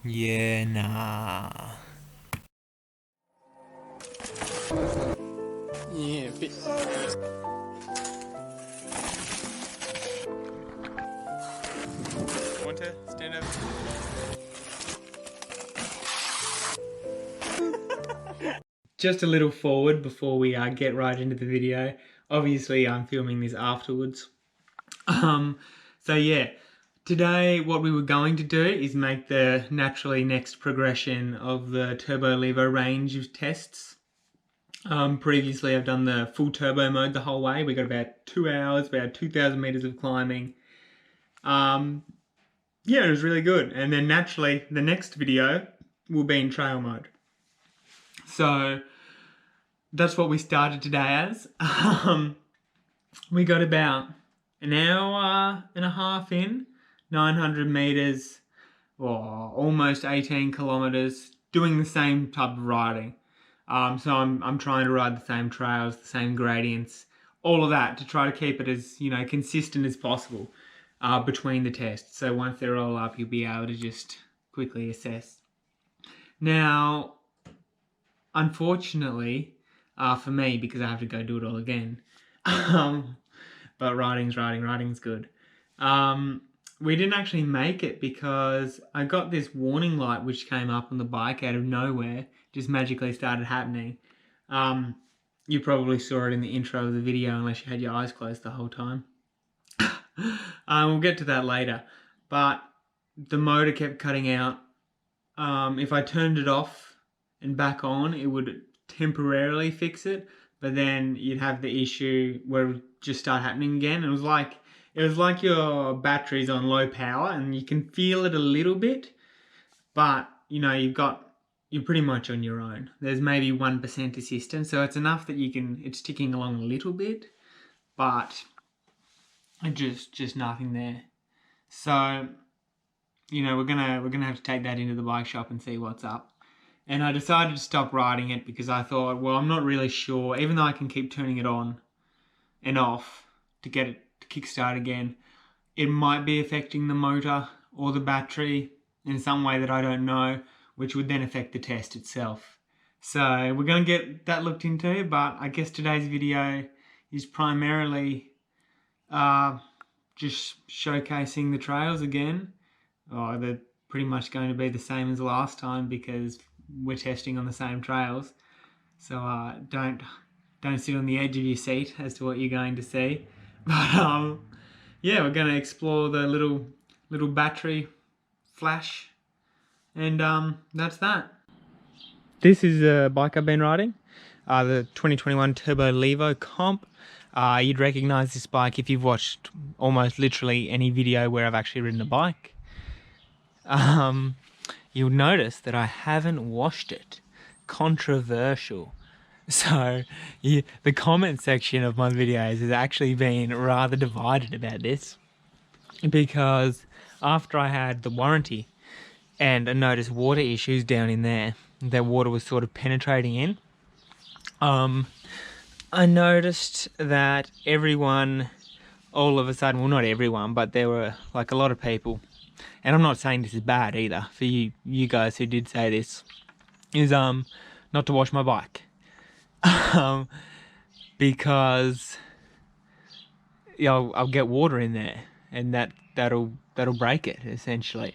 Yeah, nah. Yeah, a bit. Want to stand up? Just a little forward before we get right into the video. Obviously, I'm filming this afterwards. So yeah, today what we were going to do is make the naturally next progression of the Turbo Levo range of tests. Previously, I've done the full turbo mode the whole way. We got about 2 hours, about 2,000 meters of climbing. Yeah, it was really good. And then naturally, the next video will be in trail mode. So that's what we started today as. We got about an hour and a half in, 900 meters, or almost 18 kilometers, doing the same type of riding. So I'm trying to ride the same trails, the same gradients, all of that to try to keep it as consistent as possible between the tests. So once they're all up, you'll be able to just quickly assess. Now, unfortunately, for me, because I have to go do it all again, but riding's good. We didn't actually make it because I got this warning light which came up on the bike out of nowhere, just magically started happening. You probably saw it in the intro of the video unless you had your eyes closed the whole time. We'll get to that later, but the motor kept cutting out. If I turned it off and back on, it would temporarily fix it, but then you'd have the issue where it would just start happening again. It was like your battery's on low power and you can feel it a little bit, but you're pretty much on your own. There's maybe 1% assistance, so it's enough that it's ticking along a little bit, but just nothing there. So we're gonna have to take that into the bike shop and see what's up. And I decided to stop riding it because I thought, well, I'm not really sure, even though I can keep turning it on and off to get it to kickstart again, it might be affecting the motor or the battery in some way that I don't know, which would then affect the test itself. So we're going to get that looked into, but I guess today's video is primarily just showcasing the trails again. They're pretty much going to be the same as last time because we're testing on the same trails. So don't sit on the edge of your seat as to what you're going to see. But yeah, we're going to explore the little battery flash, and that's that. This is a bike I've been riding, the 2021 Turbo Levo Comp. You'd recognize this bike if you've watched almost literally any video where I've actually ridden a bike. You'll notice that I haven't washed it. Controversial. So the comment section of my videos has actually been rather divided about this, because after I had the warranty and I noticed water issues down in there, that water was sort of penetrating in, I noticed that everyone, all of a sudden, well, not everyone, but there were like a lot of people, and I'm not saying this is bad either for you guys who did say this, is not to wash my bike. Because I'll get water in there and that'll break it essentially.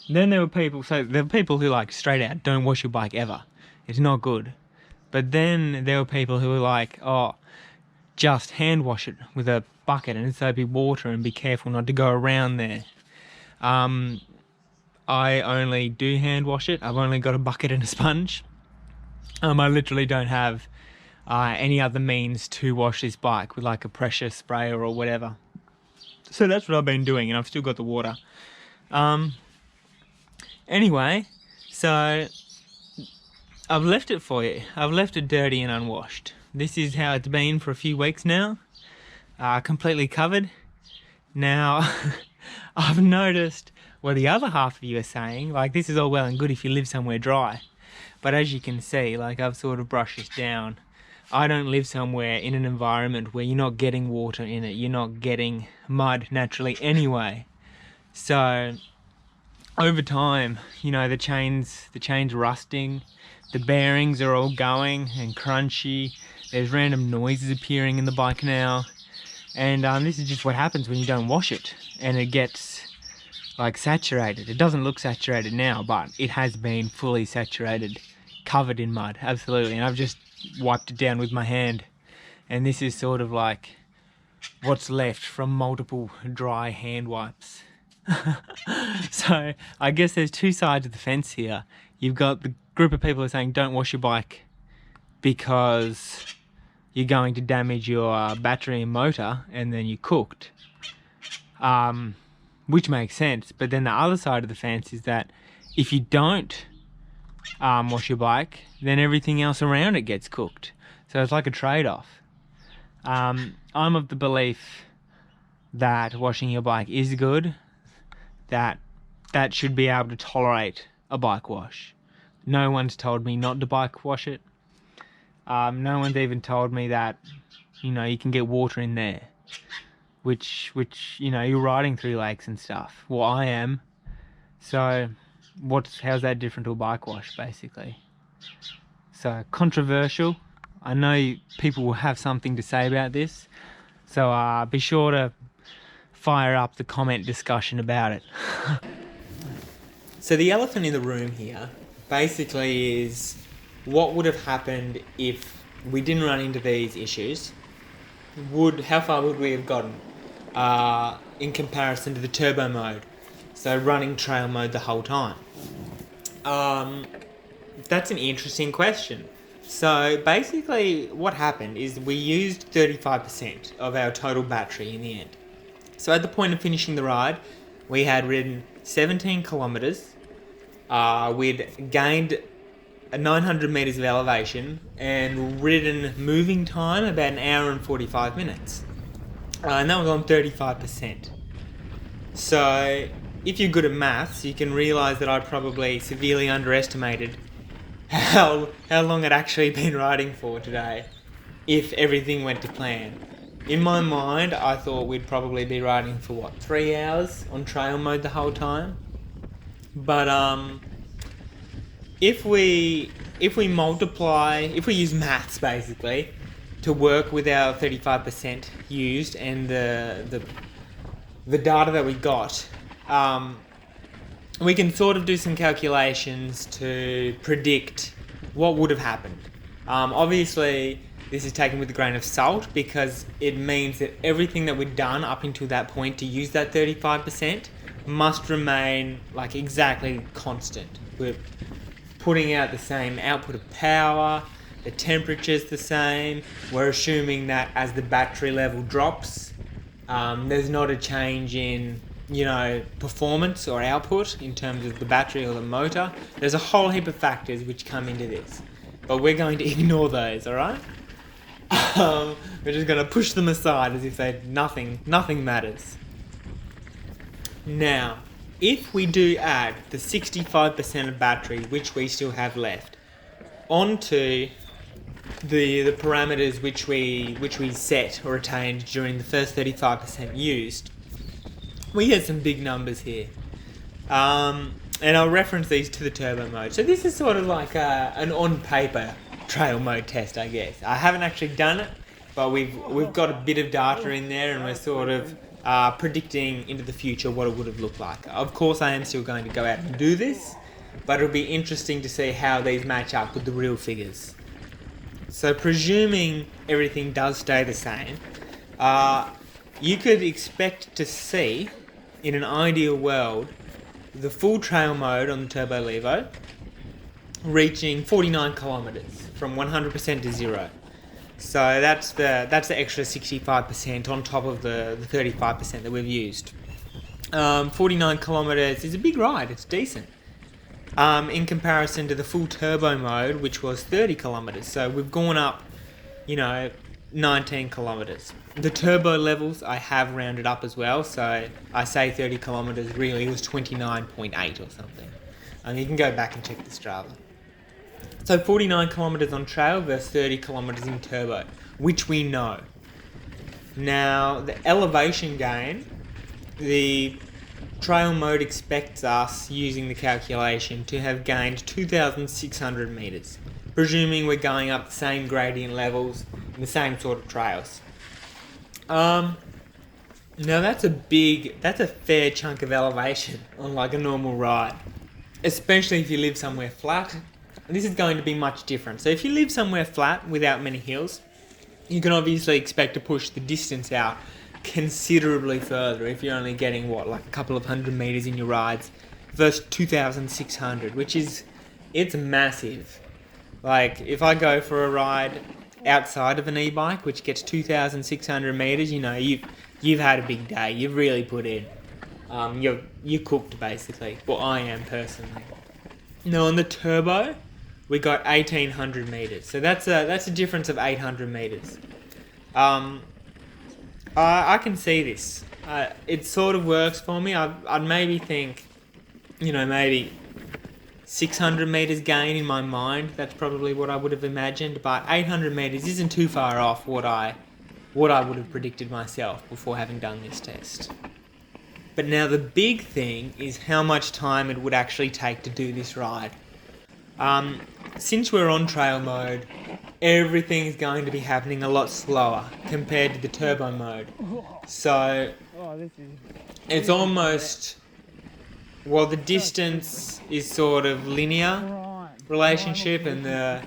Then there were people who straight out don't wash your bike ever, it's not good. But then there were people who were like, oh, just hand wash it with a bucket and soapy water and be careful not to go around there. I only do hand wash it. I've only got a bucket and a sponge. I literally don't have any other means to wash this bike with like a pressure sprayer or whatever. So that's what I've been doing, and I've still got the water. Anyway, so I've left it for you. I've left it dirty and unwashed. This is how it's been for a few weeks now. Completely covered. Now, I've noticed what the other half of you are saying, like this is all well and good if you live somewhere dry. But as you can see, like I've sort of brushed this down. I don't live somewhere in an environment where you're not getting water in it, you're not getting mud naturally anyway. So over time, you know, the chain's rusting, the bearings are all going and crunchy, there's random noises appearing in the bike now, and this is just what happens when you don't wash it, and it gets like saturated. It doesn't look saturated now, but it has been fully saturated, covered in mud, absolutely. And I've just wiped it down with my hand, and this is sort of like what's left from multiple dry hand wipes. So I guess there's two sides of the fence here. You've got the group of people who are saying don't wash your bike because you're going to damage your battery and motor, and then you're cooked, which makes sense. But then the other side of the fence is that if you don't wash your bike, then everything else around it gets cooked. So it's like a trade-off. I'm of the belief that washing your bike is good, that should be able to tolerate a bike wash. No one's told me not to bike wash it. No one's even told me that, you know, you can get water in there, which you know, you're riding through lakes and stuff. Well, I am. So how's that different to a bike wash, basically? So controversial. I know people will have something to say about this, so be sure to fire up the comment discussion about it. So the elephant in the room here basically is what would have happened if we didn't run into these issues. How far would we have gotten in comparison to the turbo mode, so running trail mode the whole time? That's an interesting question. So basically what happened is we used 35% of our total battery in the end. So at the point of finishing the ride, we had ridden 17 kilometers. We'd gained 900 meters of elevation and ridden moving time about an hour and 45 minutes. And that was on 35%. So if you're good at maths, you can realize that I probably severely underestimated how long I'd actually been riding for today if everything went to plan. In my mind, I thought we'd probably be riding for 3 hours on trail mode the whole time. But if we use maths basically to work with our 35% used and the data that we got, we can sort of do some calculations to predict what would have happened. Obviously, this is taken with a grain of salt because it means that everything that we've done up until that point to use that 35% must remain like exactly constant. We're putting out the same output of power, the temperature's the same. We're assuming that as the battery level drops, there's not a change in, you know, performance or output in terms of the battery or the motor. There's a whole heap of factors which come into this, but we're going to ignore those, alright? We're just going to push them aside as if nothing matters. Now, if we do add the 65% of battery which we still have left onto the parameters which we set or attained during the first 35% used, we get some big numbers here. And I'll reference these to the turbo mode. So this is sort of like an on-paper trail mode test, I guess. I haven't actually done it, but we've got a bit of data in there, and we're sort of predicting into the future what it would have looked like. Of course, I am still going to go out and do this, but it'll be interesting to see how these match up with the real figures. So presuming everything does stay the same, you could expect to see, in an ideal world, the full trail mode on the Turbo Levo reaching 49 kilometers from 100% to 0. So that's the extra 65% on top of the 35% that we've used. 49 kilometers is a big ride. It's decent. In comparison to the full turbo mode, which was 30 kilometers. So we've gone up, 19 kilometers. The turbo levels I have rounded up as well. So I say 30 kilometers, really it was 29.8 or something. You can go back and check the Strava. So 49 kilometers on trail versus 30 kilometers in turbo, which we know. Now, the elevation gain, the trail mode expects us, using the calculation, to have gained 2,600 metres, presuming we're going up the same gradient levels in the same sort of trails. Now that's a fair chunk of elevation on like a normal ride, especially if you live somewhere flat. This is going to be much different. So if you live somewhere flat without many hills, you can obviously expect to push the distance out considerably further if you're only getting like a couple of 100 metres in your rides versus 2,600, it's massive. Like if I go for a ride outside of an e-bike which gets 2,600 metres, you've had a big day. You've really put in. You're cooked basically. Well, I am personally. Now on the turbo, we got 1,800 metres. So that's a difference of 800 metres. I can see this. It sort of works for me. I'd maybe think, maybe 600 metres gain in my mind. That's probably what I would have imagined. But 800 metres isn't too far off what I would have predicted myself before having done this test. But now the big thing is how much time it would actually take to do this ride. Since we're on trail mode, everything's going to be happening a lot slower compared to the turbo mode. So it's almost, the distance is sort of linear relationship, and the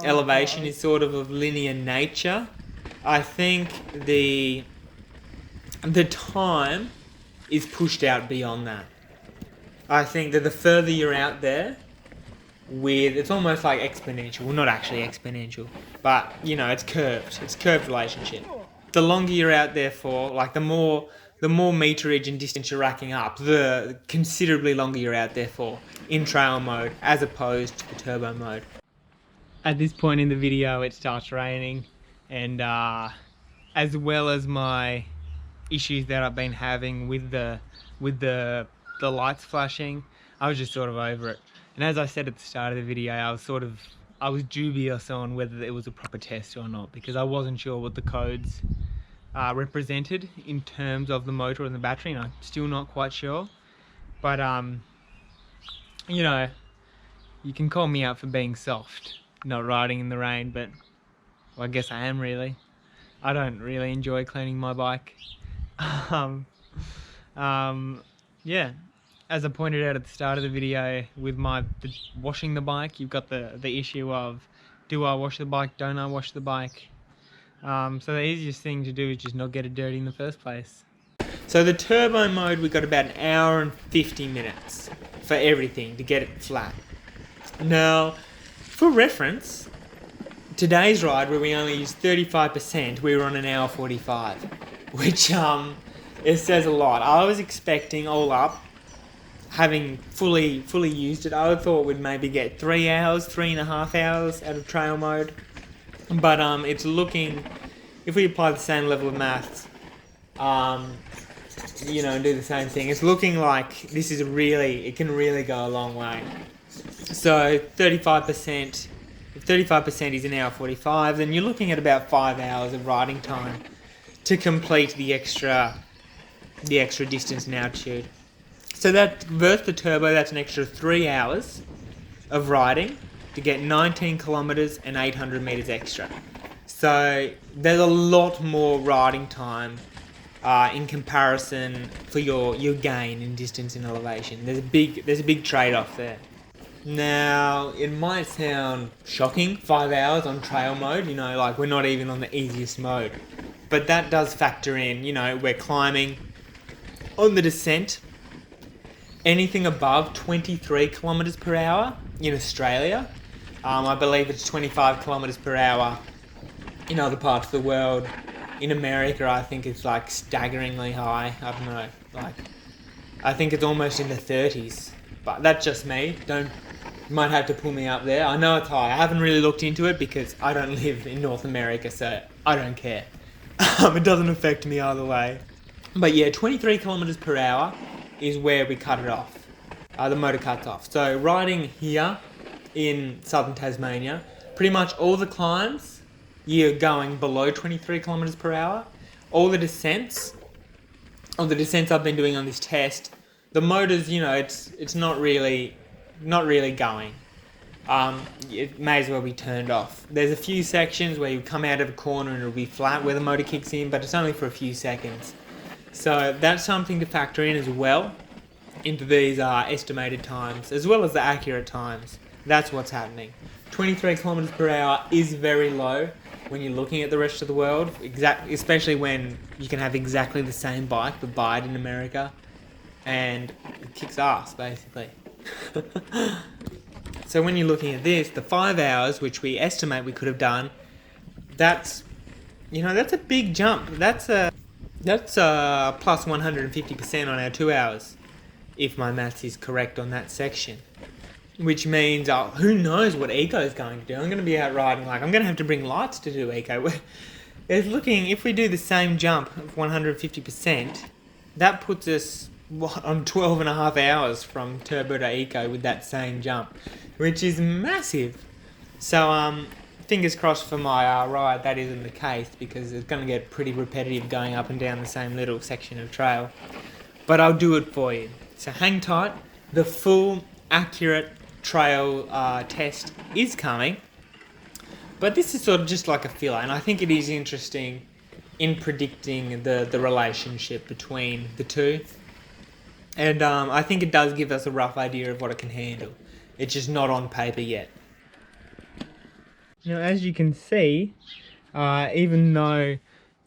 elevation is sort of linear nature. I think the time is pushed out beyond that. I think that the further you're out there, it's almost like exponential. Well, not actually exponential, but it's curved. It's curved relationship. The longer you're out there for, like the more meterage and distance you're racking up, the considerably longer you're out there for in trail mode as opposed to the turbo mode. At this point in the video, it starts raining, and as well as my issues that I've been having with the lights flashing, I was just sort of over it. And as I said at the start of the video, I was dubious on whether it was a proper test or not, because I wasn't sure what the codes represented in terms of the motor and the battery, and I'm still not quite sure. But you can call me out for being soft, not riding in the rain, but I guess I am really. I don't really enjoy cleaning my bike. Yeah. As I pointed out at the start of the video, with washing the bike, you've got the issue of, do I wash the bike, don't I wash the bike? So the easiest thing to do is just not get it dirty in the first place. So the turbo mode, we got about an hour and 50 minutes for everything to get it flat. Now, for reference, today's ride, where we only used 35%, we were on an hour 45, which it says a lot. I was expecting, all up, having fully used it, I thought we'd maybe get 3 hours, 3.5 hours out of trail mode. But it's looking, if we apply the same level of maths, and do the same thing, it's looking like this is it can really go a long way. So 35%, if 35% is an hour 45, then you're looking at about 5 hours of riding time to complete the extra distance and altitude. So that, versus the turbo, that's an extra 3 hours of riding to get 19 kilometres and 800 metres extra. So there's a lot more riding time in comparison for your gain in distance and elevation. There's a big trade-off there. Now, it might sound shocking, 5 hours on trail mode, like we're not even on the easiest mode. But that does factor in, we're climbing on the descent. Anything above 23 kilometres per hour in Australia, I believe it's 25 kilometres per hour in other parts of the world. In America, I think it's like staggeringly high. I don't know, I think it's almost in the 30s. But that's just me. You might have to pull me up there. I know it's high. I haven't really looked into it because I don't live in North America, so I don't care. It doesn't affect me either way. But yeah, 23 kilometres per hour is where we cut it off. The motor cuts off. So riding here in southern Tasmania, pretty much all the climbs, you're going below 23 kilometres per hour. All the descents on the descents I've been doing on this test, the motor's, you know, it's not really going. It may as well be turned off. There's a few sections where you come out of a corner and it'll be flat where the motor kicks in, but it's only for a few seconds. So that's something to factor in as well into these estimated times, as well as the accurate times. That's what's happening. 23 kilometers per hour is very low when you're looking at the rest of the world, especially when you can have exactly the same bike but buy it in America, and it kicks ass basically. So when you're looking at this, the 5 hours which we estimate we could have done, that's a big jump. That's plus 150% on our 2 hours, if my maths is correct on that section. Which means, who knows what Eco is going to do. I'm going to be out riding, I'm going to have to bring lights to do Eco. If we do the same jump of 150%, that puts us on 12 and a half hours from Turbo to Eco with that same jump, which is massive. So, fingers crossed for my ride that isn't the case, because it's going to get pretty repetitive going up and down the same little section of trail. But I'll do it for you. So hang tight. The full, accurate trail test is coming, but this is sort of just like a filler, and I think it is interesting in predicting the relationship between the two, and I think it does give us a rough idea of what it can handle. It's just not on paper yet. Now, as you can see, even though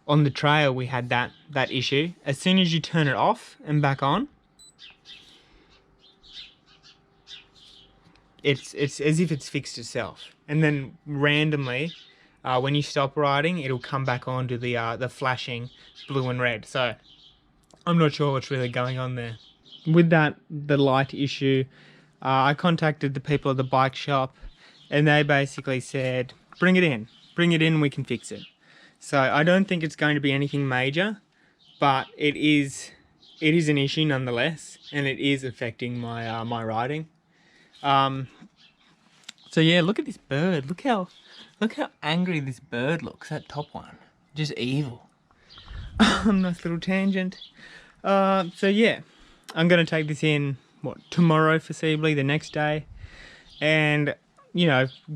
on the trail we had that issue, as soon as you turn it off and back on, it's as if it's fixed itself, and then randomly when you stop riding, it'll come back on to the flashing blue and red. So I'm not sure what's really going on there. With the light issue, I contacted the people at the bike shop, and they basically said, bring it in, we can fix it. So I don't think it's going to be anything major, but it is an issue nonetheless, and it is affecting my my riding. So yeah, look at this bird. Look how angry this bird looks. That top one, just evil. Nice little tangent. So yeah, I'm gonna take this in tomorrow, foreseeably the next day, and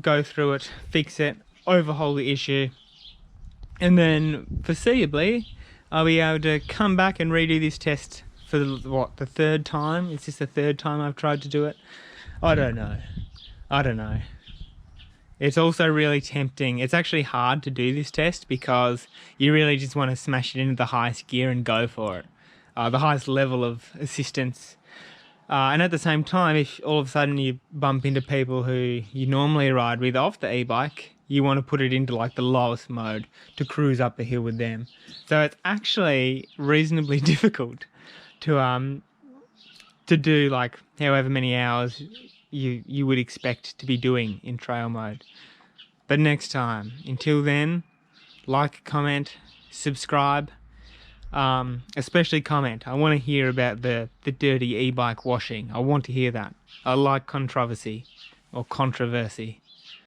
go through it, fix it, overhaul the issue, and then foreseeably I'll be able to come back and redo this test for the third time. Is this the third time I've tried to do it? I don't know. It's also really tempting. It's actually hard to do this test because you really just want to smash it into the highest gear and go for it. The highest level of assistance. And at the same time, if all of a sudden you bump into people who you normally ride with off the e-bike, you want to put it into the lowest mode to cruise up the hill with them. So it's actually reasonably difficult to do however many hours you would expect to be doing in trail mode. But next time, until then, like, comment, subscribe, especially comment. I want to hear about the dirty e-bike washing. I want to hear that. I like controversy or controversy.